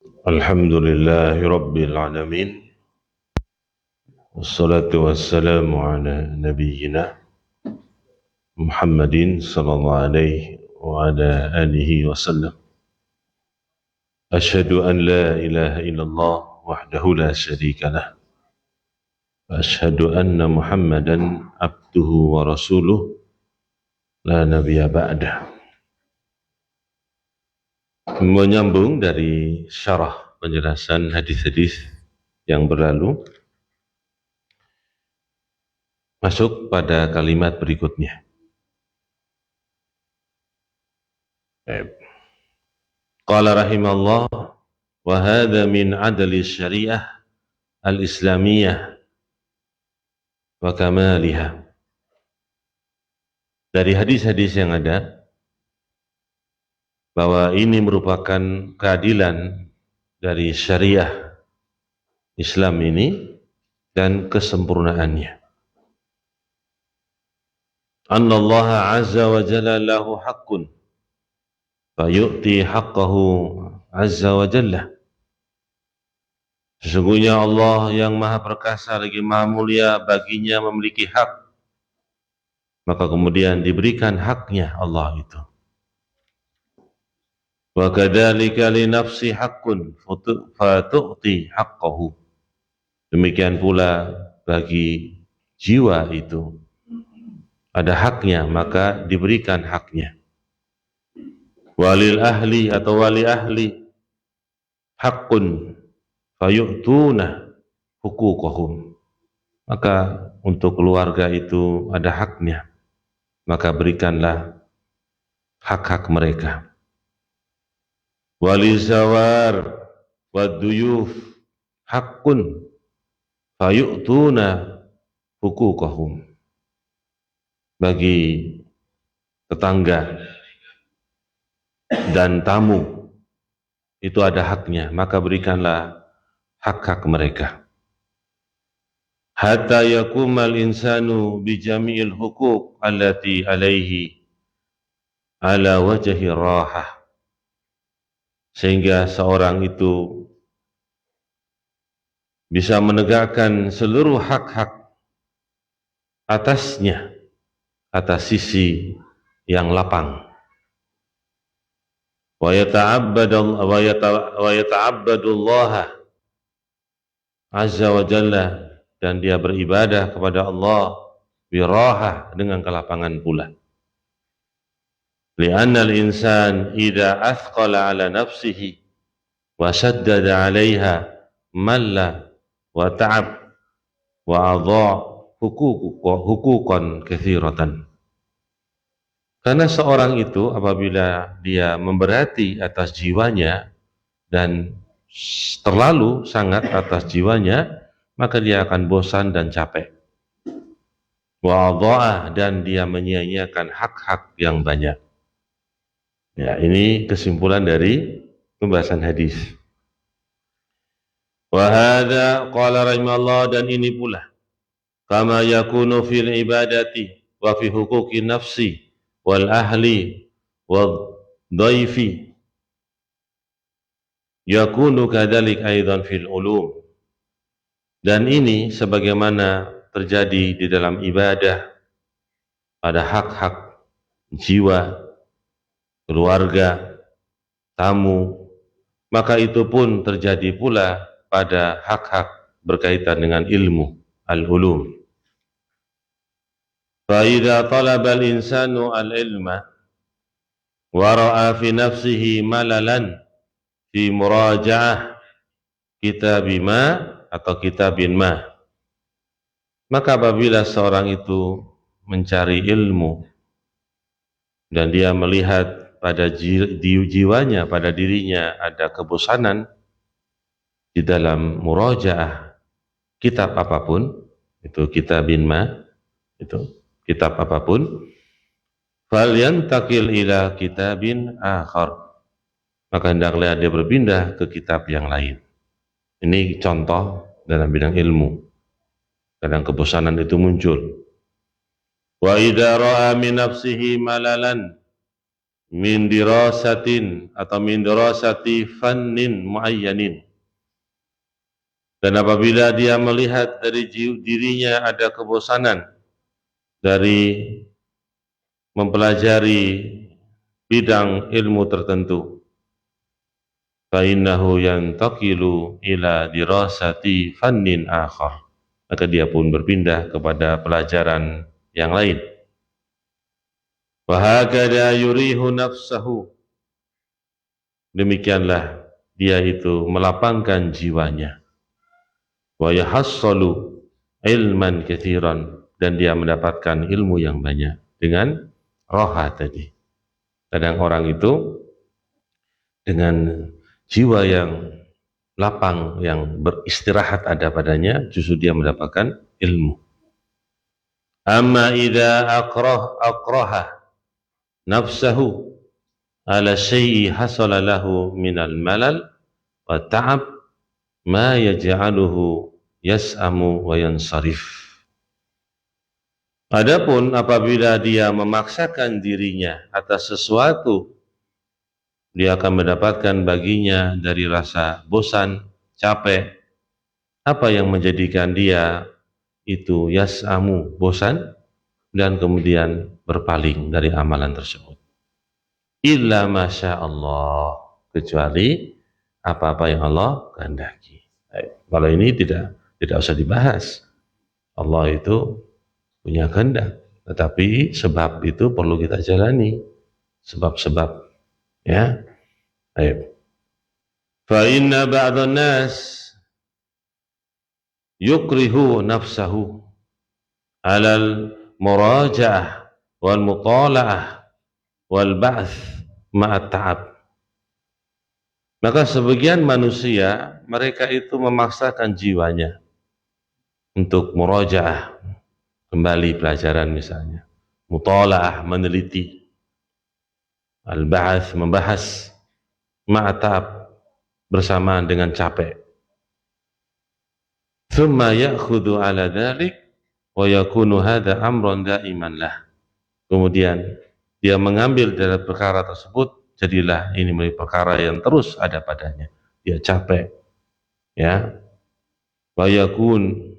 الحمد لله رب العالمين والصلاة والسلام على نبينا محمد صلى الله عليه وعلى آله وسلم. أشهد أن لا إله إلا الله وحده لا شريك له، وأشهد أن محمدا عبده ورسوله لا نبي بعده. Menyambung dari syarah penjelasan hadis-hadis yang berlalu, masuk pada kalimat berikutnya. Qala rahimallah wa hadha min adli syariah al-islamiyah wa kamaliha. Dari hadis-hadis yang ada, bahwa ini merupakan keadilan dari syariah Islam ini dan kesempurnaannya. Anna Allah azza wa jalla lahu haqqun fayu'ti haqqahu azza wa jalla. Sesungguhnya Allah yang maha perkasa lagi maha mulia, baginya memiliki hak, maka kemudian diberikan haknya Allah itu. Wa kadzalika li nafsi haqqun fatu'ti haqqahu. Demikian pula bagi jiwa itu ada haknya, maka diberikan haknya. Walil ahli atau wali ahli haqqun fayu'tuna huquqahum. Maka untuk keluarga itu ada haknya, maka berikanlah hak-hak mereka. Wali zawar wa duyuf haqqun fayu'tuna huquqahum. Bagi tetangga dan tamu itu ada haknya, maka berikanlah hak-hak mereka. Hatta yakumal insanu bi jami'il huquq allati alaihi ala wajhi rahah. Sehingga seorang itu bisa menegakkan seluruh hak-hak atasnya atas sisi yang lapang. Wa yata'abbadullaha azza wa jalla, dan dia beribadah kepada Allah birahah, dengan kelapangan pula. Li'anna al-insan idza athqala ala nafsihi wa shaddada 'alaiha malla wa ta'ab wa adha huquqan katsiratan. Karena seorang itu apabila dia memberati atas jiwanya dan terlalu sangat atas jiwanya, maka dia akan bosan dan capek. Wa adha, dan dia menyia-nyiakan hak-hak yang banyak. Ya, ini kesimpulan dari pembahasan hadis. Wa hadza qala rahimallahu, dan ini pula kama yakunu fil ibadati wa fi huquqin nafsi wal ahli wal dhaifi yakunu kadzalik aidan fil ulum. Dan ini sebagaimana terjadi di dalam ibadah pada hak-hak jiwa, keluarga, tamu, maka itu pun terjadi pula pada hak-hak berkaitan dengan ilmu al-ulum. Fa idza talaba al-insanu al-ilma wa ra'a fi nafsihi malalan fi muraja'ah kitabin ma, maka apabila seorang itu mencari ilmu dan dia melihat pada jiwanya, pada dirinya ada kebosanan di dalam murajaah kitab apapun, itu kitabin ma, itu kitab apapun, falyantakil ila kitabin akhar, maka hendaklah dia berpindah ke kitab yang lain. Ini contoh dalam bidang ilmu. Kadang kebosanan itu muncul. Wa idza ra'a min nafsihi malalan min dirasatin atau min dirasati fannin muayyanin. Dan apabila dia melihat dari dirinya ada kebosanan dari mempelajari bidang ilmu tertentu, fa innahu yantaqilu ila dirasati fannin akhar, maka dia pun berpindah kepada pelajaran yang lain. Wa hakadha yurihu nafsahu, demikianlah dia itu melapangkan jiwanya. Wa yahassalu ilman katsiran, dan dia mendapatkan ilmu yang banyak dengan roha tadi. Kadang orang itu dengan jiwa yang lapang, yang beristirahat ada padanya, justru dia mendapatkan ilmu. Amma idza akraha nafsahu ala syai'i hasala lahu minal malal wa ta'ab ma yaj'aluhu yas'amu wa yansarif. Adapun apabila dia memaksakan dirinya atas sesuatu, dia akan mendapatkan baginya dari rasa bosan, capek. Apa yang menjadikan dia itu yas'amu, bosan, dan kemudian berpaling dari amalan tersebut. Illa masya Allah, kecuali apa-apa yang Allah kehendaki. Kalau ini tidak usah dibahas. Allah itu punya kehendak, tetapi sebab itu perlu kita jalani, sebab-sebab, ya. Baik. Fa inna ba'dhan nas yukrihu nafsahu 'alal muraja'ah wal mutala'ah wal ba'th ma'at ta'ab. Maka sebagian manusia, mereka itu memaksakan jiwanya untuk muraja'ah, kembali pelajaran misalnya, mutala'ah, meneliti, al ba'th, membahas, ma'at ta'ab, bersamaan dengan capek. Thumma ya'khudhu ala dhalik wa yakunu hadha amran da'iman lah. Kemudian dia mengambil dari perkara tersebut, jadilah ini menjadi perkara yang terus ada padanya. Dia capek, ya. Wa yakun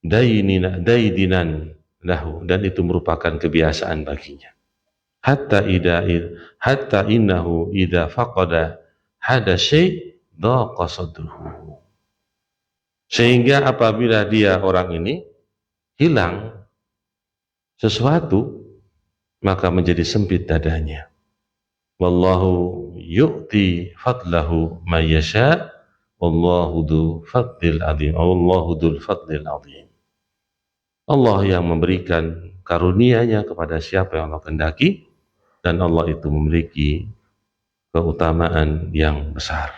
daidinan lahu, dan itu merupakan kebiasaan baginya. Hatta innahu idza faqada hada syai' daqa sadruhu. Sehingga apabila dia orang ini hilang sesuatu, maka menjadi sempit dadanya. Wallahu yu'ti fadlahu may yasha, wallahu dzul fadlil adzim. Allahu dzul fadlil adzim. Allah yang memberikan karunia-Nya kepada siapa yang Allah kehendaki, dan Allah itu memiliki keutamaan yang besar.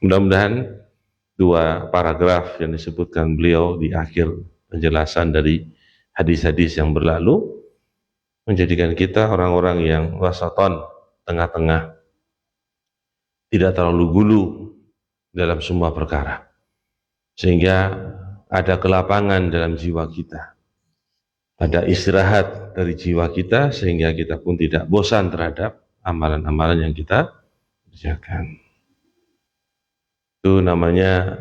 Mudah-mudahan dua paragraf yang disebutkan beliau di akhir penjelasan dari hadis-hadis yang berlalu menjadikan kita orang-orang yang wasaton, tengah-tengah, tidak terlalu gulu dalam semua perkara, sehingga ada kelapangan dalam jiwa kita, ada istirahat dari jiwa kita, sehingga kita pun tidak bosan terhadap amalan-amalan yang kita kerjakan. Itu namanya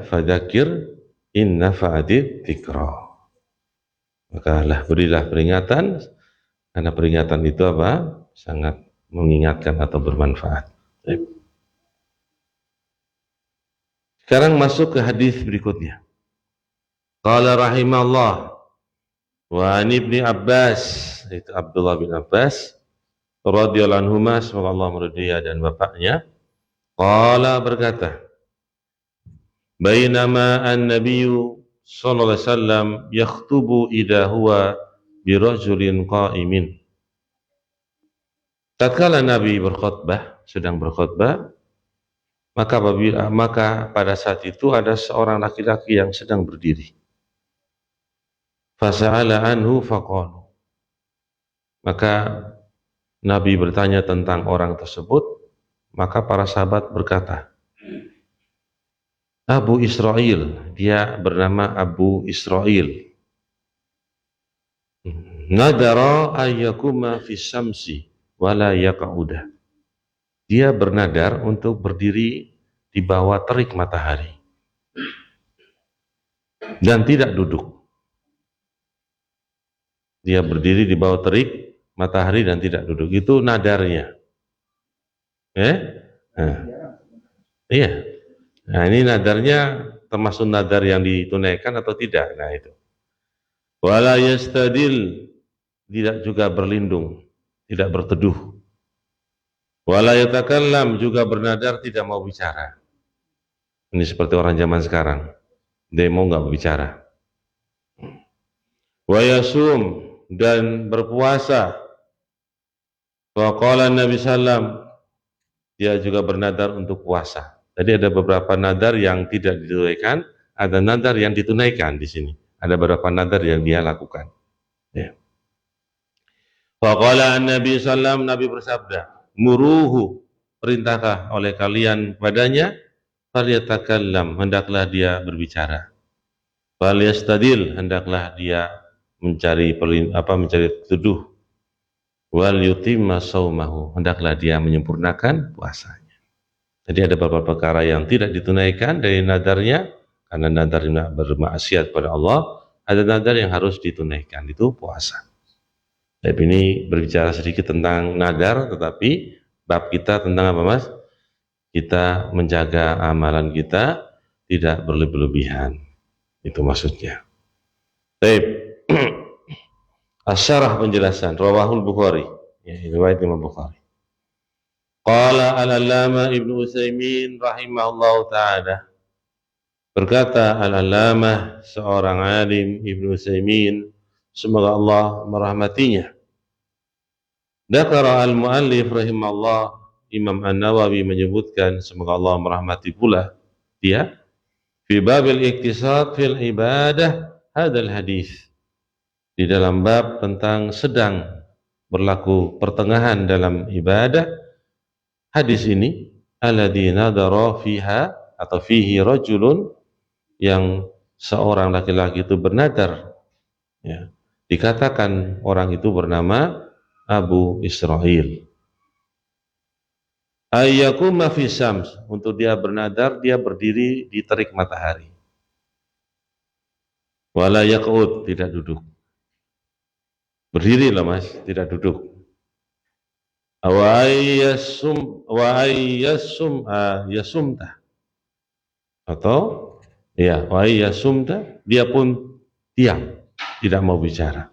fadzakir in nafa'atit dzikra. Maka berilah peringatan, karena peringatan itu sangat mengingatkan atau bermanfaat. Sekarang masuk ke hadis berikutnya. Qala rahimallah wa an ibni Abbas, itu Abdullah bin Abbas radhiyallahu anhuma, semoga Allah meridhai dan bapaknya. Qala, berkata, bainama an-nabiyyu sallallahu alaihi wasallam yakhtubu idza huwa birajulin qa'imin. Tatkala Nabi sedang berkhutbah, maka pada saat itu ada seorang laki-laki yang sedang berdiri. Fasa'ala anhu faqalu. Maka Nabi bertanya tentang orang tersebut, maka para sahabat berkata, Abu Israil, dia bernama Abu Israil. Nadara ayyakuma fis syamsi wala yaqauda. Dia bernadar untuk berdiri di bawah terik matahari dan tidak duduk. Dia berdiri di bawah terik matahari dan tidak duduk. Itu nadarnya. Nah, iya. Nah, ini nadarnya termasuk nadar yang ditunaikan atau tidak. Nah, itu. Wala yastadil, tidak juga berlindung, tidak berteduh. Wala yatakallam, juga bernadar tidak mau bicara. Ini seperti orang zaman sekarang. Dia mau nggak berbicara. Wa yasum, dan berpuasa. Wa qala Nabi sallam, dia juga bernadar untuk puasa. Jadi ada beberapa nadar yang tidak ditunaikan, ada nadar yang ditunaikan di sini. Ada beberapa nadar yang dia lakukan. Ya. Wa qala Nabi sallam, Nabi bersabda, muruhu, perintahkah oleh kalian padanya, falyatakallam, hendaklah dia berbicara. Falyastadil, hendaklah dia mencari tuduh. Wal yutimma saumahu, hendaklah dia menyempurnakan puasanya. Jadi ada beberapa perkara yang tidak ditunaikan dari nadarnya, karena nadarnya bermaksiat pada Allah. Ada nadar yang harus ditunaikan, itu puasa. Tapi ini berbicara sedikit tentang nadar, tetapi bab kita tentang apa, Mas? Kita menjaga amalan kita tidak berlebihan. Itu maksudnya. Baik. Asyarah penjelasan Rawahul Bukhari, ya, riwayat Imam Bukhari. Qala al-Allamah Ibnu Utsaimin rahimahullahu taala, berkata al-Allamah seorang alim Ibnu Utsaimin, semoga Allah merahmatinya. Dzakara al-muallif rahimahullah, Imam An-Nawawi menyebutkan, semoga Allah merahmati pula dia, fi babil iktisad fil ibadah hadzal hadis, di dalam bab tentang sedang berlaku pertengahan dalam ibadah, hadis ini, alladzi nadara fiha atau fihi rajulun, yang seorang laki-laki itu bernadar, ya. Dikatakan orang itu bernama Abu Israil. Ayyakuma fi syams, untuk dia bernadar, dia berdiri di terik matahari. Wala yaqud, tidak duduk. Berdiri lah, Mas, tidak duduk. Wa yasumta, atau ya, wa yasumta, dia pun diam, tidak mau bicara.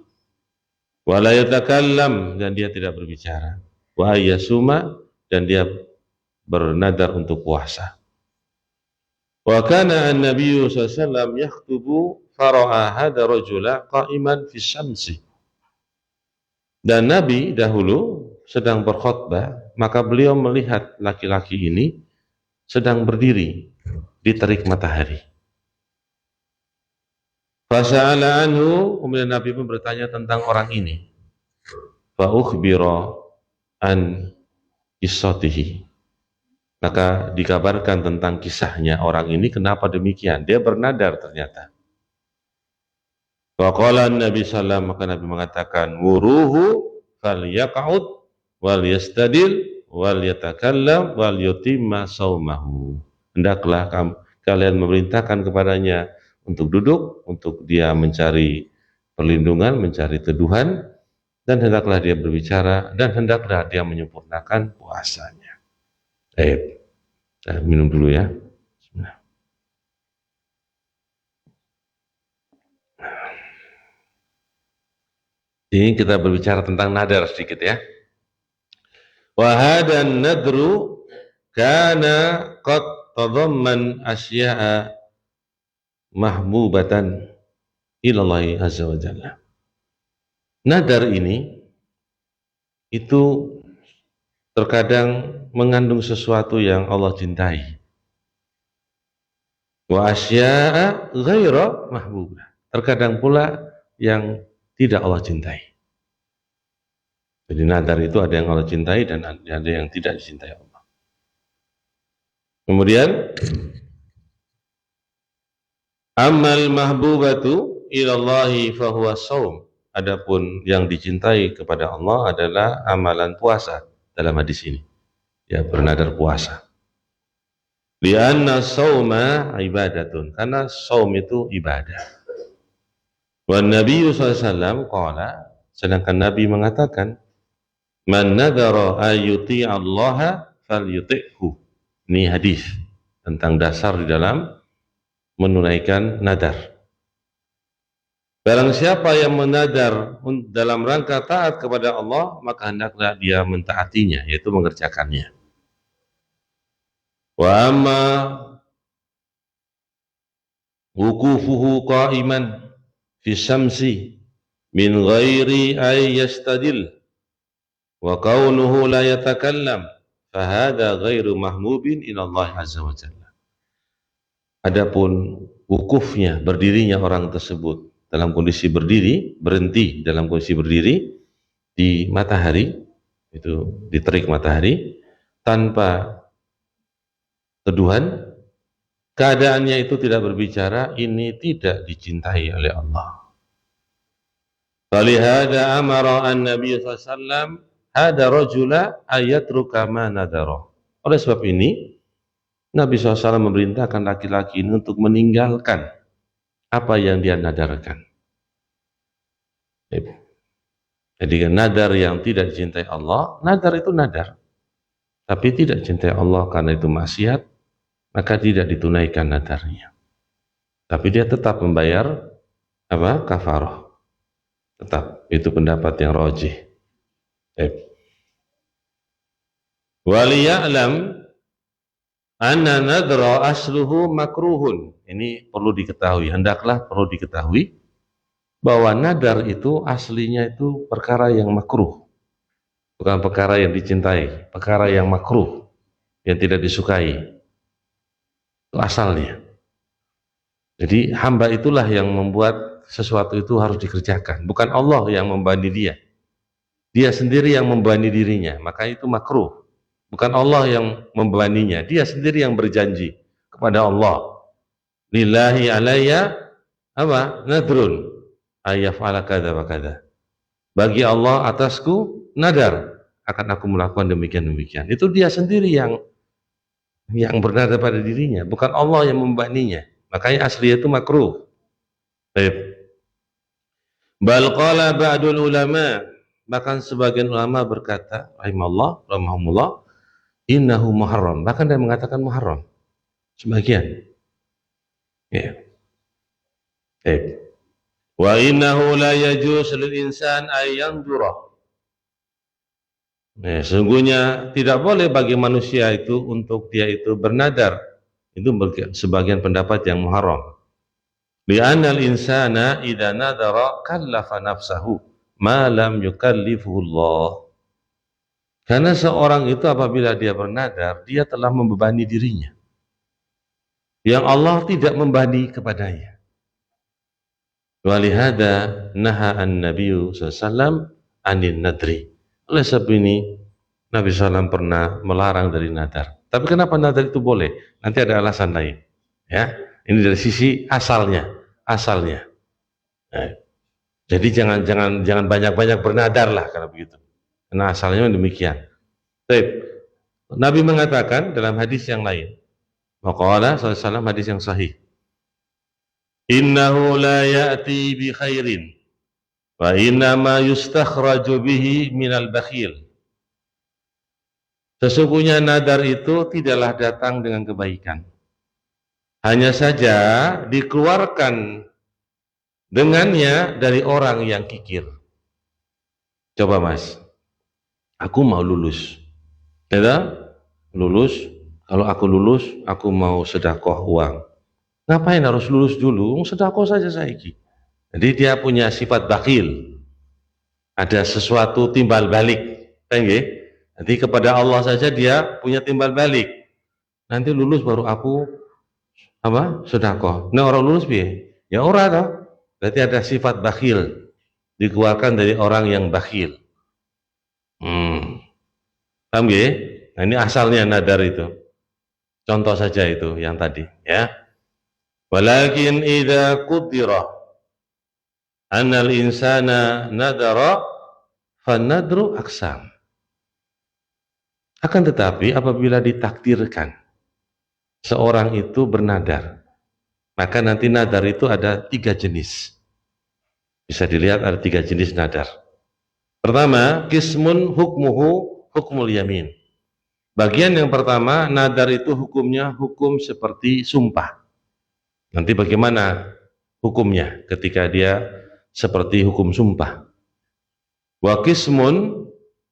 Wa la yatakallam, dan dia tidak berbicara. Wa yasuma, dan dia bernadar untuk puasa. Wa kana an-nabiy sallallahu alaihi wasallam yakhutubu fara'a hadha rajula qa'iman fi syamsi. Dan Nabi dahulu sedang berkhutbah, maka beliau melihat laki-laki ini sedang berdiri di terik matahari. Fasa'ala anhu, kemudian Nabi pun bertanya tentang orang ini. Fa ukhbira an qissatihi, maka dikabarkan tentang kisahnya orang ini, kenapa demikian, dia bernadar ternyata. Wa qala Nabi sallallahu, maka Nabi mengatakan, wuruhu falyaq'ud wal yastadil wal yatakallam wal yutimma saumahu. Hendaklah kalian memerintahkan kepadanya untuk duduk, untuk dia mencari perlindungan, mencari teduhan, dan hendaklah dia berbicara, dan hendaklah dia menyempurnakan puasanya. Minum dulu ya. Ini kita berbicara tentang nadar sedikit ya. Wa hadan nadru kana qad tadamman asya'a mahbubatan ilallahi azza wa jalla. Nadar ini itu terkadang mengandung sesuatu yang Allah cintai. Wa asya'a ghaira mahbubah. Terkadang pula yang tidak Allah cintai. Jadi nadar itu ada yang Allah cintai dan ada yang tidak dicintai Allah. Kemudian amal mahbubatu ilallahi fahuwa shaum. adapun yang dicintai kepada Allah adalah amalan puasa dalam hadis ini. Ya, bernadar puasa. Lianna shauma ibadatun, karena saum itu ibadah. Wan Nabi SAW qala, sedangkan Nabi mengatakan, man nadhara ayyuti Allah falyuti'hu. Ini hadis tentang dasar di dalam menunaikan nadar. Barang siapa yang menadar dalam rangka taat kepada Allah, maka hendaklah dia mentaatinya, yaitu mengerjakannya. Wa amma wukufuhu qa'iman fi syamsi min ghairi ay yastadil wa kaunuhu la yatakallam fahada ghairu mahmubin ila Allah azza wa jalla. Adapun wukufnya, berdirinya orang tersebut dalam kondisi berdiri, berhenti dalam kondisi berdiri di matahari, itu di terik matahari tanpa teduhan, keadaannya itu tidak berbicara, ini tidak dicintai oleh Allah. Falihada amara an-nabi SAW hada rajula ayatruka ma nadara. Oleh sebab ini Nabi SAW memerintahkan laki-laki ini untuk meninggalkan apa yang dia nadarkan. Jadi nadar yang tidak dicintai Allah, nadar itu nadar, tapi tidak dicintai Allah karena itu maksiat, maka tidak ditunaikan nadarnya. Tapi dia tetap membayar apa? Kafarah. Tetap, itu pendapat yang rajih. Waliya'lam anna nadra asluhu makruhun. Ini perlu diketahui, hendaklah perlu diketahui bahwa nadar itu aslinya itu perkara yang makruh. Bukan perkara yang dicintai, perkara yang makruh, yang tidak disukai. Itu asalnya. Jadi hamba itulah yang membuat sesuatu itu harus dikerjakan, bukan Allah yang membebani dia. Dia sendiri yang membebani dirinya, maka itu makruh. Bukan Allah yang membebaninya, dia sendiri yang berjanji kepada Allah. Lillahi alayya apa? Nadrun ayyaf'ala kadza wa kadza. Bagi Allah atasku nadar akan aku melakukan demikian-demikian. Itu dia sendiri yang bernadar pada dirinya, bukan Allah yang membebaninya. Makanya asli itu makruh. Baik. Bal qala ba'dul ulama, bahkan sebagian ulama berkata rahimahumullah, innahu muharram, bahkan dia mengatakan muharram. Sebagian. Ya. Wa innahu la yajuz lil insan ay yanzura. Sesungguhnya tidak boleh bagi manusia itu untuk dia itu bernadar. Itu sebagian pendapat yang muharram. Li'anna al-insana idza nadara kallafa nafsahu ma lam yukallifuhu Allah. Karena seorang itu apabila dia bernadar, dia telah membebani dirinya yang Allah tidak membebani kepadanya. Walihada naha an-nabiyyu sallallahu anin nadri. Oleh sebab ini Nabi SAW pernah melarang dari nadar. Tapi kenapa nadar itu boleh? Nanti ada alasan lain. Ya, ini dari sisi asalnya. Nah, jadi jangan banyak-banyak bernadar lah kalau begitu. Karena asalnya demikian. Baik. Nabi mengatakan dalam hadis yang lain. Waqala sallallahu hadis yang sahih. Innahu la ya'ti bi khairin wa inna ma yustakhraju bihi minal bakhil. Sesungguhnya nadar itu tidaklah datang dengan kebaikan. Hanya saja dikeluarkan dengannya dari orang yang kikir. Coba mas, aku mau lulus. Ya, lulus. Kalau aku lulus, aku mau sedekah uang. Ngapain harus lulus dulu? Sedekah saja saiki. Jadi dia punya sifat bakhil. Ada sesuatu timbal balik. Nanti kepada Allah saja dia punya timbal balik. Nanti lulus baru aku sedekah. Nah orang lulus piye? Ya ora toh. Berarti ada sifat bakhil. Dikeluarkan dari orang yang bakhil. Paham nggih? Nah ini asalnya nadar itu. Contoh saja itu yang tadi, ya. Walakin idza qudira Annal insana nadara fanadru aksam. Akan tetapi apabila ditakdirkan seorang itu bernadar, maka nanti nadar itu ada 3 jenis. Bisa dilihat ada 3 jenis nadar. Pertama, kismun hukmuhu hukmul yamin. Bagian yang pertama, nadar itu hukumnya hukum seperti sumpah. Nanti bagaimana hukumnya ketika dia seperti hukum sumpah. Wa kismun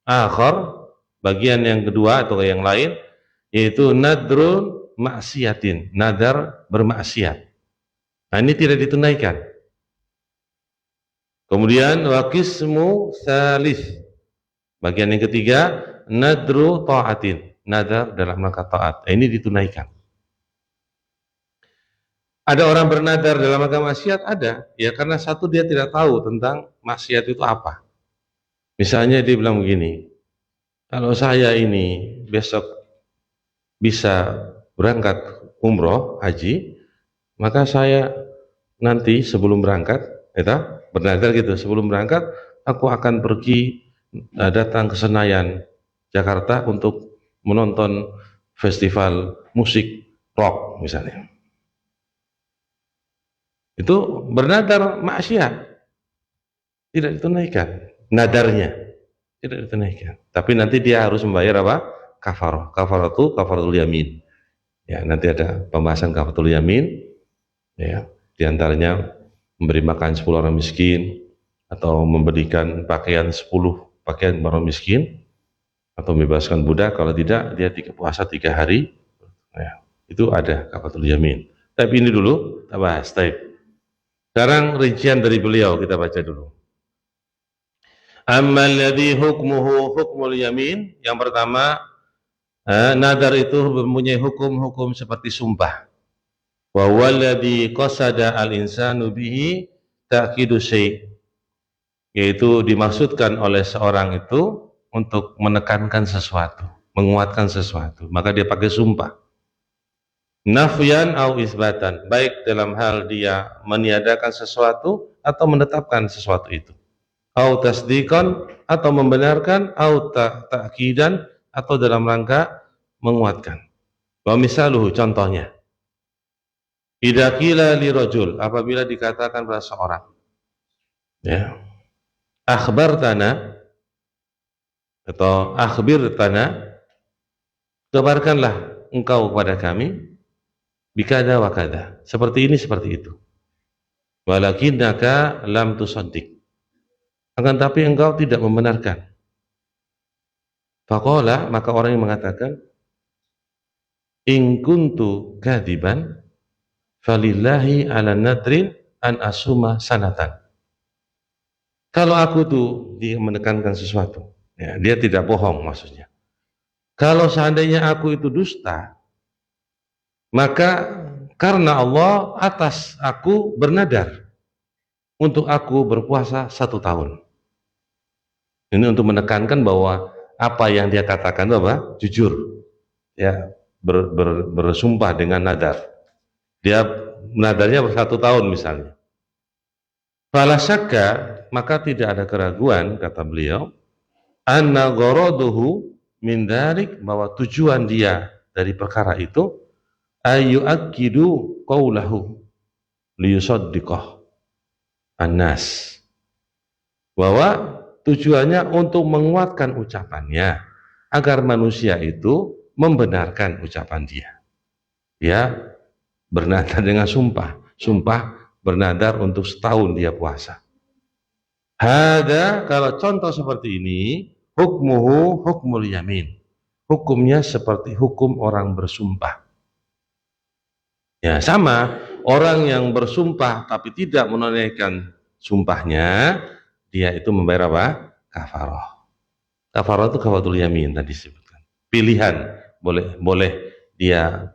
akhar, bagian yang kedua atau yang lain, yaitu nadrun maksiatin, nadar bermaksiat. Nah, ini tidak ditunaikan. Kemudian wa qismu tsalits, bagian yang ketiga, nadru ta'atin, nadar dalam rangka taat. Nah, ini ditunaikan. Ada orang bernadar dalam rangka maksiat? Ada. Ya karena satu, dia tidak tahu tentang maksiat itu apa. Misalnya dia bilang begini, kalau saya ini besok bisa berangkat umroh, haji, maka saya nanti sebelum berangkat, bernadar gitu, sebelum berangkat aku akan pergi datang ke Senayan, Jakarta untuk menonton festival musik rock misalnya. Itu bernadar maksiat, tidak ditunaikan nadarnya, tidak ditunaikan. Tapi nanti dia harus membayar apa? Kafarah. Kafarah itu kafaratul yamin. Ya, nanti ada pembahasan kafaratul yamin. Ya, diantaranya memberi makan 10 orang miskin, atau memberikan pakaian 10 pakaian orang miskin, atau membebaskan budak. Kalau tidak, dia puasa 3 hari. Ya, itu ada kafaratul yamin. Tapi ini dulu kita bahas. Sekarang rincian dari beliau kita baca dulu. Ammal ladzi hukmuhu hukmul yamin. Yang pertama, nadar itu mempunyai hukum-hukum seperti sumpah. Wa walladzi qasada al-insanu bihi ta'kidu syai', yaitu dimaksudkan oleh seorang itu untuk menekankan sesuatu, menguatkan sesuatu, maka dia pakai sumpah. Nafyan au isbatan, baik dalam hal dia meniadakan sesuatu atau menetapkan sesuatu itu. Au tasdiqan, atau membenarkan, au ta'kidan, atau dalam rangka menguatkan. Wa misaluhu, contohnya, idza qila li rajul, apabila dikatakan pada seorang, ya, akhbartana atau akhbirtana, kabarkanlah engkau kepada kami, bikada wa kada, seperti ini seperti itu. Walakinnaka lam tusaddiq, akan tapi engkau tidak membenarkan. Faqala, maka orang yang mengatakan, in kuntu kadiban falillahi ala nadrin an asuma sanatan. Kalau aku tuh, dia menekankan sesuatu, ya, dia tidak bohong maksudnya. Kalau seandainya aku itu dusta, maka karena Allah atas aku bernadar untuk aku berpuasa 1 tahun. Ini untuk menekankan bahwa apa yang dia katakan itu apa? Jujur. Ya, bersumpah dengan nadar. Dia nadarnya 1 tahun misalnya. Fala syakka, maka tidak ada keraguan, kata beliau, anna gharaduhu min dzalik, bahwa tujuan dia dari perkara itu ayyu'akkidu qawlahu liyusaddiqah annas, bahwa tujuannya untuk menguatkan ucapannya agar manusia itu membenarkan ucapan dia. Dia bernadar dengan sumpah bernadar untuk 1 tahun dia puasa. Hada, kalau contoh seperti ini, hukmuhu hukmul yamin, hukumnya seperti hukum orang bersumpah. Ya, sama, orang yang bersumpah tapi tidak menunaikan sumpahnya, dia itu membayar apa? Kafarah. Kafarah itu kafaratul yamin tadi disebutkan. Pilihan, boleh dia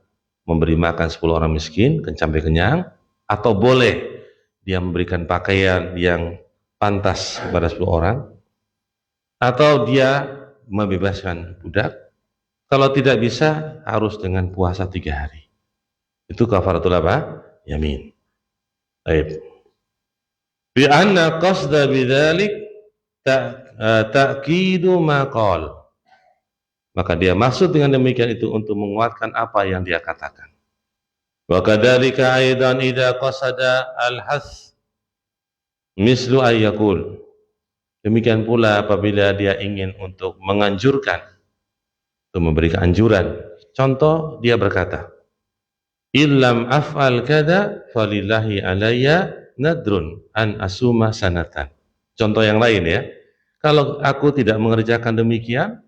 memberi makan 10 orang miskin sampai kenyang, atau boleh dia memberikan pakaian yang pantas kepada 10 orang, atau dia membebaskan budak. Kalau tidak bisa, harus dengan puasa 3 hari. Itu kafaratul apa? Yamin. Baik. bi anna qasda bidzalik ta'kidu ma qala. Maka dia maksud dengan demikian itu untuk menguatkan apa yang dia katakan. Wa kadzalika aidan idza qasada al-has mislu ayyakul. Demikian pula apabila dia ingin untuk menganjurkan, untuk memberikan anjuran. Contoh, dia berkata, illam af'al kada falillahi alayya nadrun an asuma sanatan. Contoh yang lain ya, kalau aku tidak mengerjakan demikian,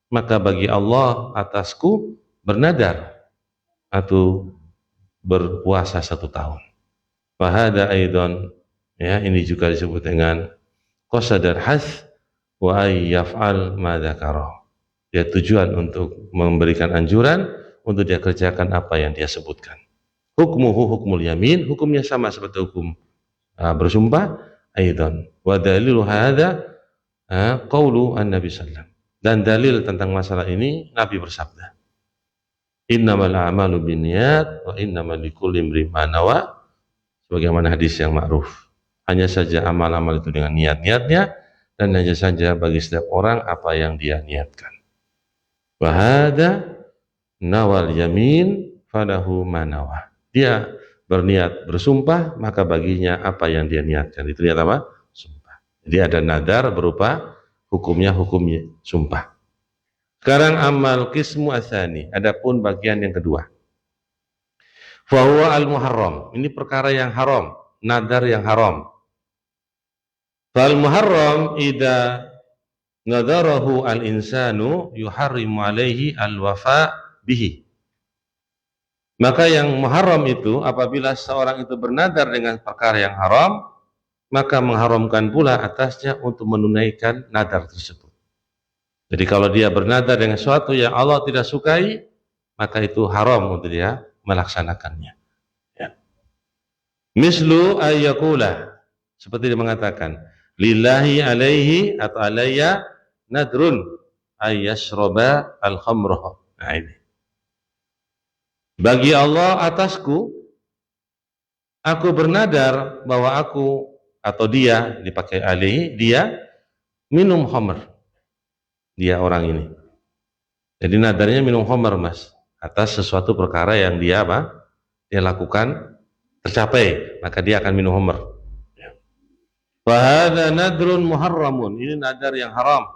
maka bagi Allah atasku bernadar atau berpuasa 1 tahun. Fahada aidon, ya, ini juga disebut dengan qasadar has wa ayyaf'al ma dzakara. Dia tujuan untuk memberikan anjuran untuk dia kerjakan apa yang dia sebutkan. Hukmuhu hukmul yamin, hukumnya sama seperti hukum bersumpah. Aidon wa dalilu hadza qaulu an-nabi sallallahu. Dan dalil tentang masalah ini Nabi bersabda, innamal a'malu binniyat wa innamal likulli imrin ma nawa, sebagaimana hadis yang ma'ruf. Hanya saja amal-amal itu dengan niat-niatnya, dan hanya saja bagi setiap orang apa yang dia niatkan. Wa hadza nawal yamin falahu ma nawa. Dia berniat bersumpah, maka baginya apa yang dia niatkan. Itu niat apa? Sumpah. Jadi ada nadar berupa hukumnya sumpah. Sekarang amal qismu atsani, adapun bagian yang kedua. Fa huwa al-muharram, ini perkara yang haram, nadar yang haram. Fal muharram idza nadarahu al-insanu yuharrimu alaihi al-wafa bihi. Maka yang muharram itu apabila seorang itu bernadar dengan perkara yang haram, maka mengharamkan pula atasnya untuk menunaikan nadar tersebut. Jadi kalau dia bernadar dengan sesuatu yang Allah tidak sukai, maka itu haram untuk dia melaksanakannya. Ya. Mislu ayyakula, seperti dia mengatakan, lillahi alaihi atau alayya nadrun ayyashroba al-khamrah. Nah ini. Bagi Allah atasku, aku bernadar bahwa aku atau dia, dipakai alaihi, dia minum khamr. Dia orang ini. Jadi nadarnya minum khamr, Mas, atas sesuatu perkara yang dia apa? Dia lakukan tercapai, maka dia akan minum khamr. Fa hadza nadrun muharramun. Ini nadar yang haram.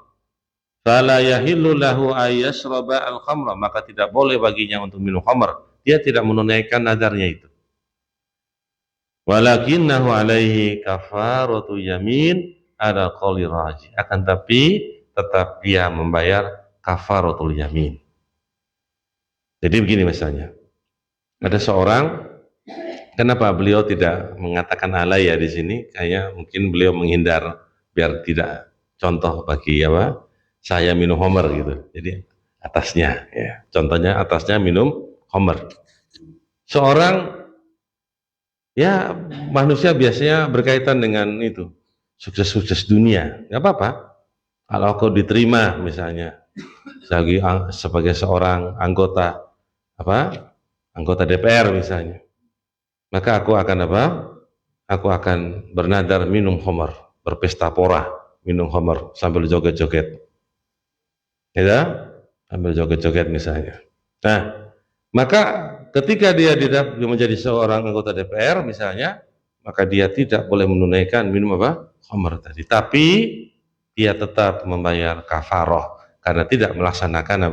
Fala yahillu lahu ayyashraba al-khamra, maka tidak boleh baginya untuk minum khamr. Dia tidak menunaikan nadarnya itu. Walakinnahu alaihi kafaratu yamin ala qouli raji. Akan tapi tetap dia membayar kafaratul yamin. Jadi begini misalnya. Ada seorang, kenapa beliau tidak mengatakan alaiya di sini? Kayaknya mungkin beliau menghindar biar tidak contoh bagi apa? Saya minum khamr gitu. Jadi atasnya ya. Contohnya atasnya minum khamr. Seorang ya manusia biasanya berkaitan dengan itu sukses-sukses dunia, nggak apa-apa kalau kau diterima misalnya sebagai seorang anggota DPR misalnya, maka aku akan bernadar minum khamr, berpesta pora, minum khamr sambil joget-joget, ya, sambil joget-joget misalnya. Nah, maka ketika dia tidak menjadi seorang anggota DPR misalnya, maka dia tidak boleh menunaikan minum khamr tadi. Tapi dia tetap membayar kafaroh karena tidak melaksanakan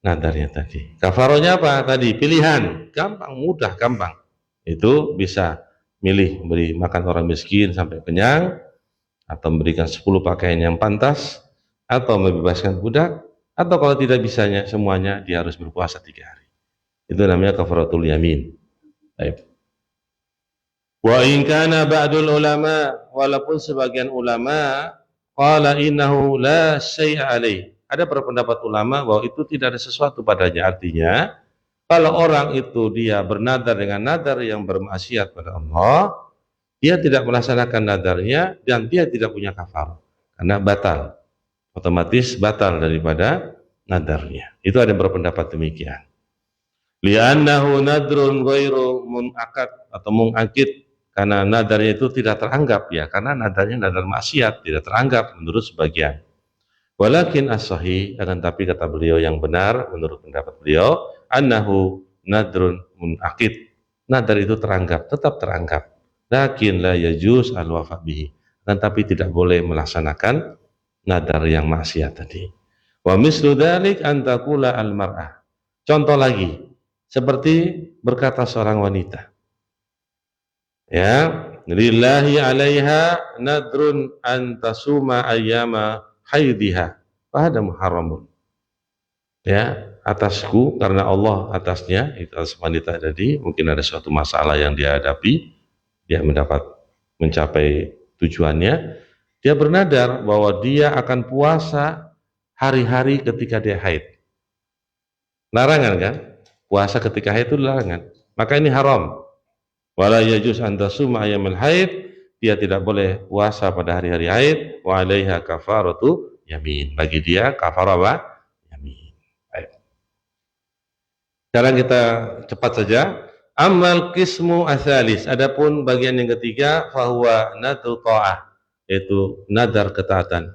nadarnya tadi. Kafarohnya apa tadi? Pilihan, gampang, mudah, gampang. Itu bisa milih beri makan orang miskin sampai kenyang, atau memberikan 10 pakaian yang pantas, atau membebaskan budak, atau kalau tidak bisanya semuanya dia harus berpuasa 3 hari. Itu namanya kafaratul yamin. Baik. Wa in kana ba'dul ulama, walaupun sebagian ulama qala innahu la syai'a alaih. Ada berpendapat ulama bahwa itu tidak ada sesuatu padanya. Artinya, kalau orang itu dia bernadar dengan nadar yang bermaksiat pada Allah, dia tidak melaksanakan nadarnya dan dia tidak punya kafarah karena batal. Otomatis batal daripada nadarnya. Itu ada yang berpendapat demikian. Li'annahu nadrun ghairu munaqad atau mungakid, karena nadarnya itu tidak teranggap ya, karena nadarnya nadar maksiat, tidak teranggap menurut sebagian. Walakin as-sahih, akan tapi kata beliau yang benar menurut pendapat beliau, annahu nadrun munaqid. Nadar itu teranggap, tetap teranggap. Lakin la yajuz al-wafa bihi. Akan tapi tidak boleh melaksanakan nadar yang maksiat tadi. Wa mislu dzalik an taqula al-mar'ah. Contoh lagi, seperti berkata seorang wanita. Ya, lillahi 'alaiha nadrun an tasuma ayyama haidiha fahada muharramun. Ya, atasku karena Allah atasnya, itu atas wanita tadi, mungkin ada suatu masalah yang dia hadapi, dia mencapai tujuannya, dia bernadar bahwa dia akan puasa hari-hari ketika dia haid. Larangan kan? Puasa ketika haid itu larangan. Maka ini haram. Wala yajuz an tasuma ayyamal haid, dia tidak boleh puasa pada hari-hari haid, wa 'alaiha kafaratu yamin. Bagi dia kafarah apa? Yamin. Baik. Sekarang kita cepat saja. Amal qismu atsalis. Adapun bagian yang ketiga, fahuwa nadru ta'ah, yaitu nadar ketaatan.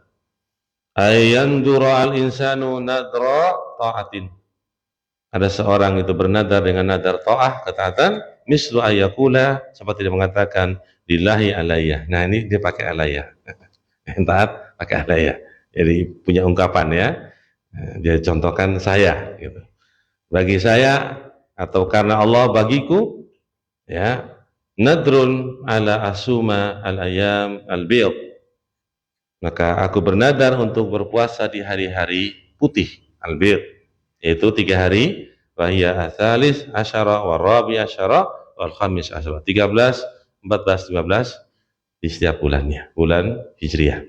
Ayandura al-insanu nadra ta'atin. Ada seorang itu bernadar dengan nadar ta'ah, ketaatan, mislu ayyakula, seperti dia mengatakan lillahi alayya. Nah, ini dia pakai alayya. Yang taat pakai alayya. Jadi punya ungkapan ya. Dia contohkan saya gitu. Bagi saya atau karena Allah bagiku, ya, nadrun ala asuma al-ayyam al-biyad. Maka aku bernadar untuk berpuasa di hari-hari putih, al-biyad, yaitu 3 hari, wahiyya atsalis asyara wa rabi asyara wal khamis asyara, 13, 14, 15 di setiap bulannya, bulan Hijriah.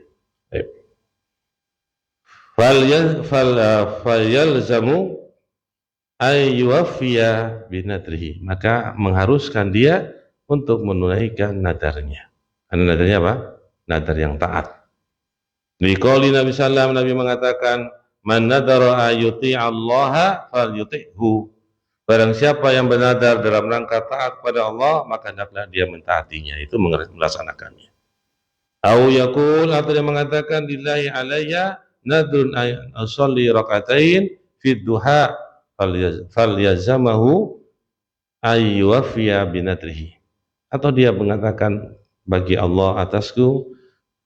Falyalzamu ay yuwaffiya binadrihi, maka mengharuskan dia untuk menunaikan nadarnya. Karena nadarnya apa? Nadar yang taat. Liqauli Nabi sallallahu, Nabi mengatakan, man nadara ayuti Allah falyuti'hu. Barang siapa yang bernadar dalam rangka taat kepada Allah, maka hendaklah dia mentaatinya, itu melaksanakannya. Au yaqul, atau dia mengatakan lillahi alayya nadrun ay usolli rakaatain fid duha falyazamahu ay yuwaffiya binadrihi. Atau dia mengatakan bagi Allah atasku,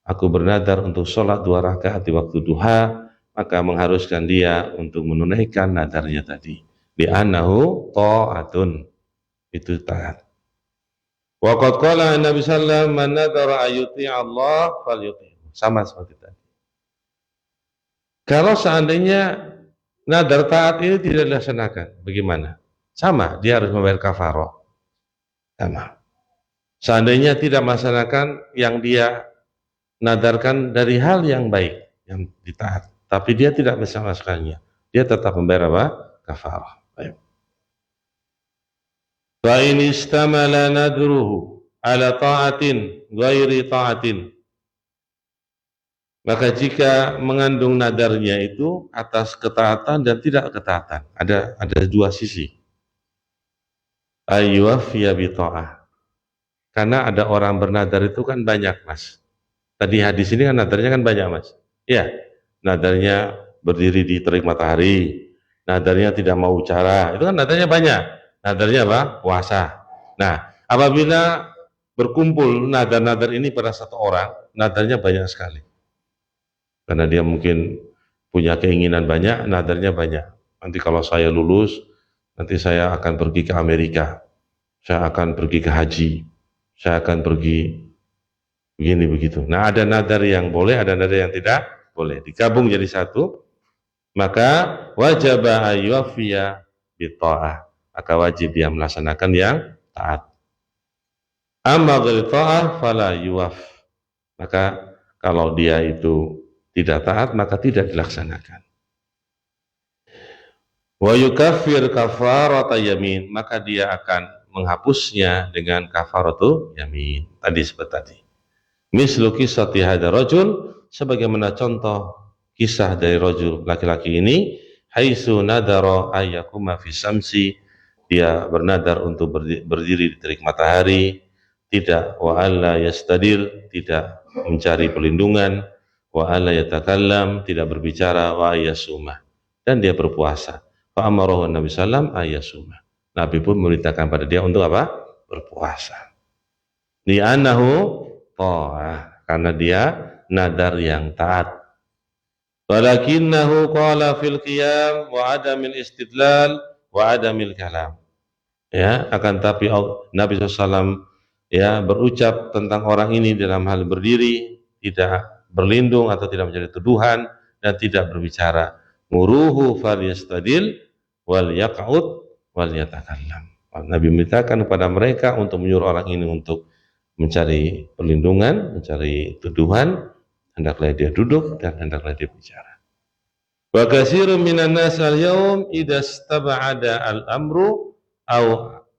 aku bernadar untuk sholat 2 rakaat di waktu duha, maka mengharuskan dia untuk menunaikan nadarnya tadi. Li'annahu ta'atun, itu taat. Wa qad qala Nabi sallallahu alaihi wasallam, man nadara ayuti Allah falyuti'hu. Sama seperti tadi. Kalau seandainya nadar taat ini tidak dilaksanakan, bagaimana? Sama, dia harus membayar kafarah. Sama. Seandainya tidak melaksanakan yang dia nadarkan dari hal yang baik, yang ditaat, tapi dia tidak bisa melaksanakannya, dia tetap membayar apa? Kafarah. Baik. Fa in istamala nadruhu ala ta'atin ghairi ta'atin, maka jika mengandung nadarnya itu atas ketaatan dan tidak ketaatan, ada 2 sisi. Ayyuwaffiya bi ta'ah. Karena ada orang bernadar itu kan banyak, Mas. Tadi hadis ini kan nadarnya kan banyak, Mas. Ya, nadarnya berdiri di terik matahari, nadarnya tidak mau bicara, itu kan nadarnya banyak. Nadarnya apa? Puasa. Nah, apabila berkumpul nadar-nadar ini pada satu orang, nadarnya banyak sekali. Karena dia mungkin punya keinginan banyak, nadarnya banyak. Nanti kalau saya lulus, nanti saya akan pergi ke Amerika, saya akan pergi ke haji, saya akan pergi begini begitu. Nah, ada nadar yang boleh, ada nadar yang tidak boleh. Digabung jadi satu, maka wajib ayyuwaffiya bitta'ah. Maka wajib dia melaksanakan yang taat. Amma ghairi ta'ah fala yuwaff. Maka kalau dia itu tidak taat, maka tidak dilaksanakan. Wa yukaffir kafarata yamin, maka dia akan menghapusnya dengan kafaratu yamin. Tadi seperti tadi. Mislu kisati hadha rajul, sebagaimana contoh kisah dari rajul laki-laki ini, haitsu nadara ayyakuma fi samsi, dia bernadar untuk berdiri di terik matahari, tidak, wa alla yastadir, tidak mencari perlindungan, wa alla yatakallam, tidak berbicara, wa yasumah, dan dia berpuasa. Fa amarahu Nabi sallam ayasumah. Nabi pun memerintahkan pada dia untuk apa? Berpuasa. Li'annahu ta'ah, karena dia nadar yang taat. Walakinnahu qala fil qiyam wa adamil istidlal wa adamil kalam. Ya, akan tapi Nabi SAW ya berucap tentang orang ini dalam hal berdiri, tidak berlindung atau tidak menjadi tuduhan dan tidak berbicara. Muruhu falyastadil wal yaq'ud wal yatakallam. Nabi memerintahkan kepada mereka untuk menyuruh orang ini untuk mencari perlindungan, mencari tuduhan, hendaklah dia duduk dan hendaklah dia bicara. Wa katsirun minan nas al-yaum idza istab'ada al-amru au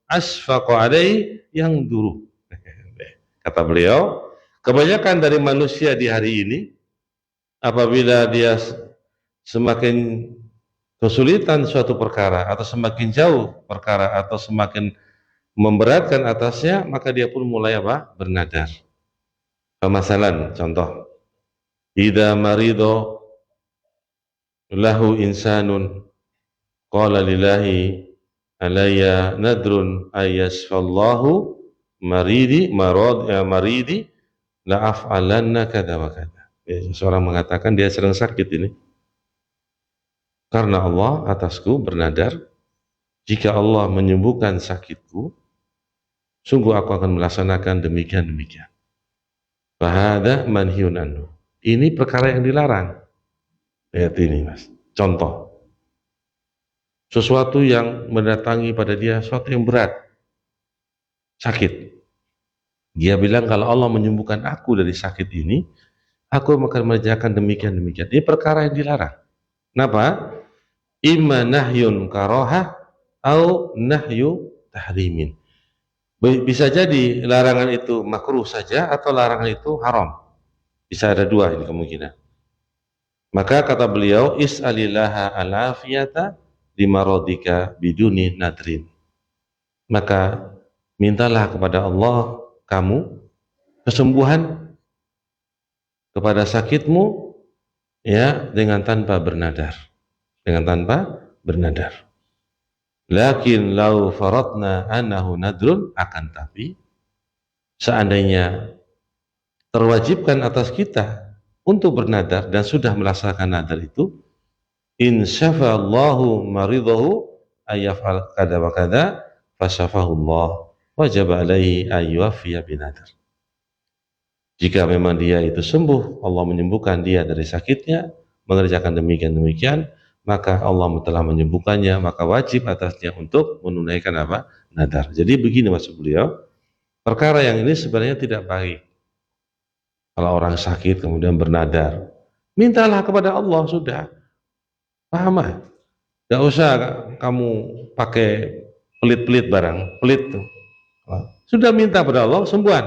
asfaqa alaihi yang duru. Kata beliau, kebanyakan dari manusia di hari ini apabila dia semakin kesulitan suatu perkara atau semakin jauh perkara atau semakin memberatkan atasnya, maka dia pun mulai apa? Bernadar. Masalan, contoh, idza marido lahu insanun qala lillahi alayya nadrun ayyasfallahu maridi la af'alanna kada wa kada. Ya, seorang mengatakan dia sedang sakit ini, karena Allah atasku bernadar, jika Allah menyembuhkan sakitku, sungguh aku akan melaksanakan demikian-demikian. Fahada manhiyun anhu. Ini perkara yang dilarang. Lihat ini mas, contoh sesuatu yang mendatangi pada dia sesuatu yang berat, sakit. Dia bilang kalau Allah menyembuhkan aku dari sakit ini, aku akan mengerjakan demikian-demikian. Ini perkara yang dilarang. Kenapa? Imma nahyun karohah au nahyu tahrimin. Bisa jadi larangan itu makruh saja atau larangan itu haram. Bisa ada dua ini kemungkinan. Maka kata beliau, is'alillaha al-afiyata limaradika biduni nadrin. Maka mintalah kepada Allah kamu kesembuhan kepada sakitmu ya dengan tanpa bernadar. Dengan tanpa bernadar. Lakin lau faradna annahu nadrun, akan tapi seandainya terwajibkan atas kita untuk bernadar dan sudah melaksanakan nadar itu, insyafa'allahu maridahu ayyaf'al kada wa kada fasyafahullah wajib alaihi ayyuafiyya binadar. Jika memang dia itu sembuh, Allah menyembuhkan dia dari sakitnya, mengerjakan demikian-demikian, maka Allah telah menyembuhkannya, maka wajib atasnya untuk menunaikan apa? Nadar. Jadi begini maksud beliau, perkara yang ini sebenarnya tidak baik. Kalau orang sakit kemudian bernadar, mintalah kepada Allah sudah. Paham? Gak usah kamu pakai pelit-pelit barang, pelit tuh. Sudah minta pada Allah sembuhan.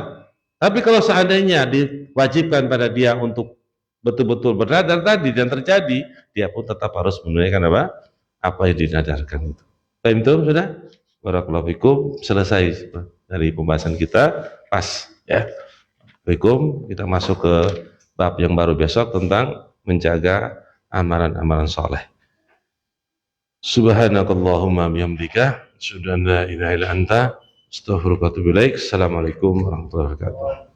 Tapi kalau seandainya diwajibkan pada dia untuk betul-betul bernadar tadi dan terjadi, dia pun tetap harus menunaikan apa? Apa yang dinadarkan itu. Paham itu sudah? Barakallahu fikum, selesai dari pembahasan kita, pas ya. Kita masuk ke bab yang baru besok tentang menjaga amalan-amalan soleh. Subhanakallahumma bihamdika, asyhadu an la ilaha illa anta, astaghfiruka wa atubu ilaik. Assalamualaikum warahmatullahi wabarakatuh.